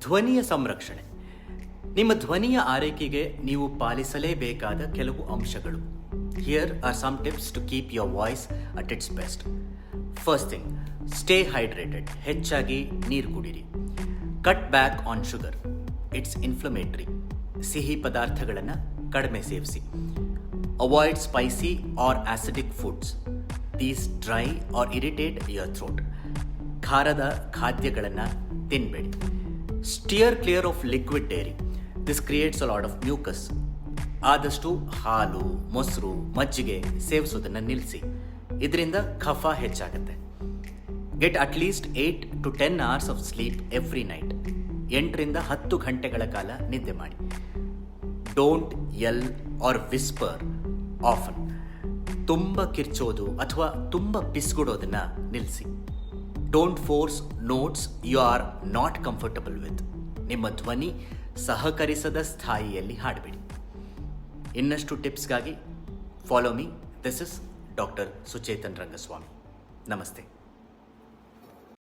ಧ್ವನಿಯ ಸಂರಕ್ಷಣೆ. ನಿಮ್ಮ ಧ್ವನಿಯ ಆರೈಕೆಗೆ ನೀವು ಪಾಲಿಸಲೇಬೇಕಾದ ಕೆಲವು ಅಂಶಗಳು. Here are some tips to keep your voice at its best. First thing, stay hydrated. ಹೆಚ್ಚಾಗಿ ನೀರು ಕುಡಿರಿ. Cut back on sugar, it's inflammatory. ಸಿಹಿ ಪದಾರ್ಥಗಳನ್ನು ಕಡಿಮೆ ಸೇವಿಸಿ. Avoid spicy or acidic foods, these dry or irritate your throat. ಖಾರದ ಖಾದ್ಯಗಳನ್ನು ತಿನ್ನಬೇಡಿ. Steer clear of liquid dairy, this creates a lot of mucus. ಆದಷ್ಟು ಹಾಲು, ಮೊಸರು, ಮಜ್ಜಿಗೆ ಸೇವಿಸೋದನ್ನು ನಿಲ್ಲಿಸಿ. ಇದರಿಂದ ಕಫ ಹೆಚ್ಚಾಗುತ್ತೆ. Get at least 8 to 10 hours of sleep every night. 8 ರಿಂದ 10 ಗಂಟೆಗಳ ಕಾಲ ನಿದ್ದೆ ಮಾಡಿ. Don't yell or whisper often. ತುಂಬ ಕಿರ್ಚೋದು ಅಥವಾ ತುಂಬ ಪಿಸ್ಗುಡೋದನ್ನು ನಿಲ್ಲಿಸಿ. Don't force notes you are not comfortable with. ನಿಮ್ಮ ಧ್ವನಿ ಸಹಕರಿಸದ ಸ್ಥಾಯಿಯಲ್ಲಿ ಹಾಡಬೇಡಿ. ಇನ್ನಷ್ಟು ಟಿಪ್ಸ್ಗಾಗಿ follow me. This is doctor Suchetan Rangaswamy. ನಮಸ್ತೆ.